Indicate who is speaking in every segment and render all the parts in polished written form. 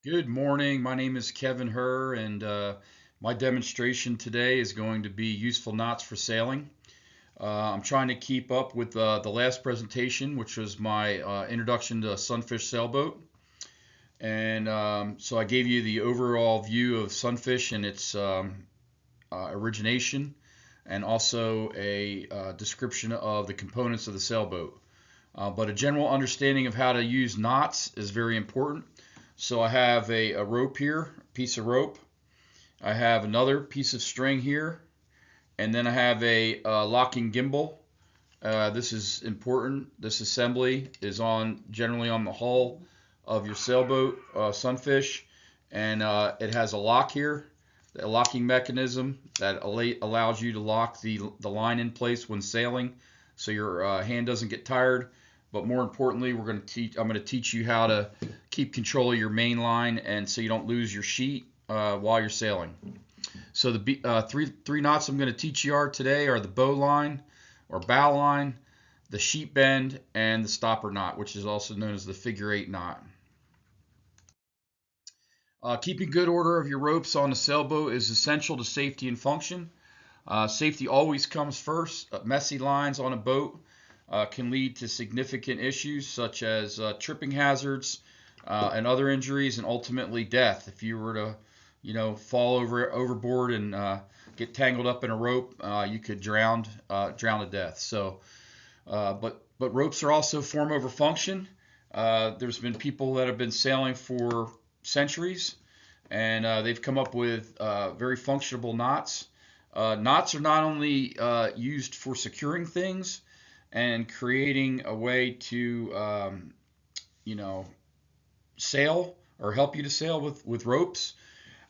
Speaker 1: Good morning. My name is Kevin Herr, and my demonstration today is going to be useful knots for sailing. I'm trying to keep up with the last presentation, which was my introduction to a sunfish sailboat. And so I gave you the overall view of sunfish and its origination, and also a description of the components of the sailboat. But a general understanding of how to use knots is very important. So I have a rope here, a piece of rope. I have another piece of string here, and then I have a locking gimbal. This is important. This assembly is generally on the hull of your sailboat, Sunfish, and it has a lock here, a locking mechanism that allows you to lock the line in place when sailing, so your hand doesn't get tired. But more importantly, I'm going to teach you how to keep control of your main line, and so you don't lose your sheet while you're sailing. So the three knots I'm going to teach you today are the bow line or bow line, the sheet bend, and the stopper knot, which is also known as the figure 8 knot. Keeping good order of your ropes on a sailboat is essential to safety and function. Safety always comes first. Messy lines on a boat can lead to significant issues such as tripping hazards and other injuries, and ultimately death. If you were to, fall overboard and get tangled up in a rope, you could drown to death. So, but ropes are also form over function. There's been people that have been sailing for centuries, and they've come up with very functional knots. Knots are not only used for securing things and creating a way to, sail or help you to sail with ropes.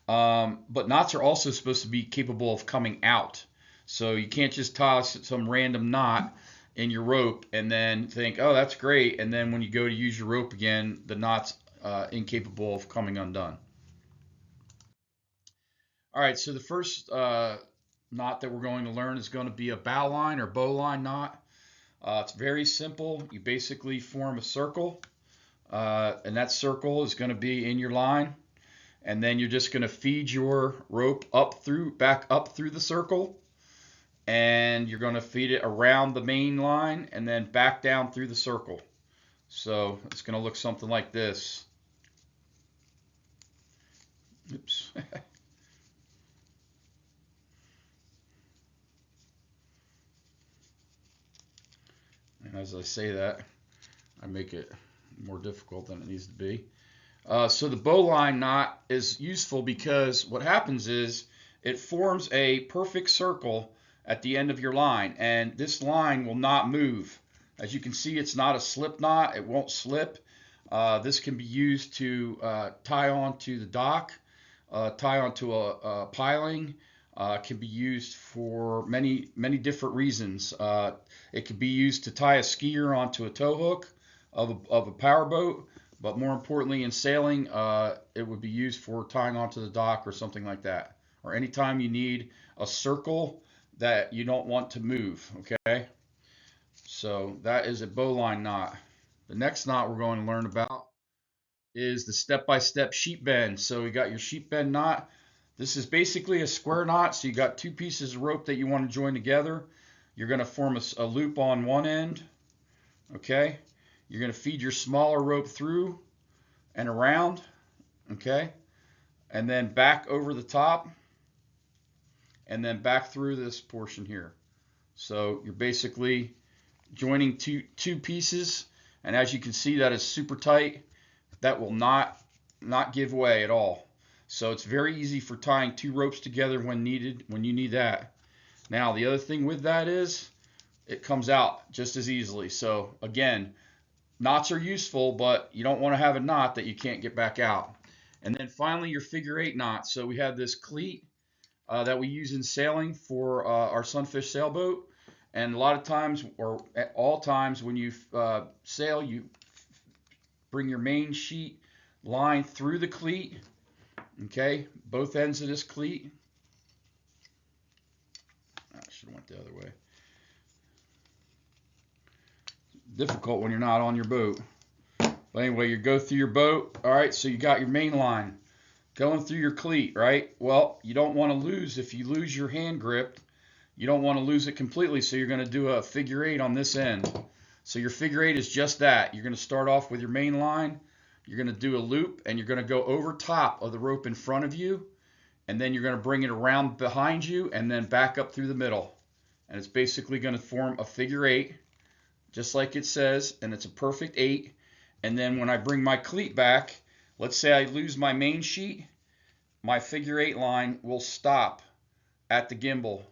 Speaker 1: But knots are also supposed to be capable of coming out. So you can't just tie some random knot in your rope and then think, oh, that's great. And then when you go to use your rope again, the knot's incapable of coming undone. All right, so the first knot that we're going to learn is going to be a bow line or bow line knot. It's very simple. You basically form a circle, and that circle is going to be in your line, and then you're just going to feed your rope back up through the circle, and you're going to feed it around the main line and then back down through the circle. So it's going to look something like this. Oops. And as I say that, I make it more difficult than it needs to be. So the bowline knot is useful because what happens is it forms a perfect circle at the end of your line, and this line will not move. As you can see, it's not a slip knot. It won't slip. This can be used to tie onto the dock, tie onto a piling. Can be used for many different reasons. It could be used to tie a skier onto a tow hook of a powerboat. But more importantly, in sailing, it would be used for tying onto the dock or something like that. Or anytime you need a circle that you don't want to move, okay? So that is a bowline knot. The next knot we're going to learn about is the step-by-step sheet bend. So we got your sheet bend knot. This is basically a square knot. So you got two pieces of rope that you want to join together. You're going to form a loop on one end, okay? You're going to feed your smaller rope through and around, okay? And then back over the top, and then back through this portion here. So you're basically joining two pieces, and as you can see, that is super tight. That will not give way at all. So it's very easy for tying two ropes together when you need that. Now the other thing with that is it comes out just as easily. So again, knots are useful, but you don't want to have a knot that you can't get back out. And then finally, your figure 8 knot. So we have this cleat that we use in sailing for our Sunfish sailboat. And a lot of times, or at all times, when you sail, you bring your main sheet line through the cleat. Okay, both ends of this cleat. I should have went the other way. Difficult when you're not on your boat. But anyway, you go through your boat. All right, so you got your main line going through your cleat, right? Well, you don't want to lose. If you lose your hand grip, you don't want to lose it completely, so you're going to do a figure 8 on this end. So your figure 8 is just that. You're going to start off with your main line. You're going to do a loop, and you're going to go over top of the rope in front of you, and then you're going to bring it around behind you and then back up through the middle. And it's basically going to form a figure 8, just like it says, and it's a perfect 8. And then when I bring my cleat back, let's say I lose my main sheet, my figure 8 line will stop at the gimbal.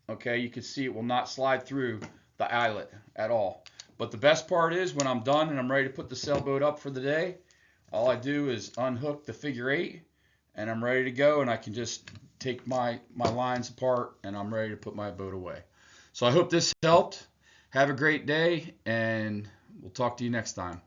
Speaker 1: Okay, you can see it will not slide through the eyelet at all. But the best part is when I'm done and I'm ready to put the sailboat up for the day, all I do is unhook the figure 8 and I'm ready to go, and I can just take my lines apart and I'm ready to put my boat away. So I hope this helped. Have a great day, and we'll talk to you next time.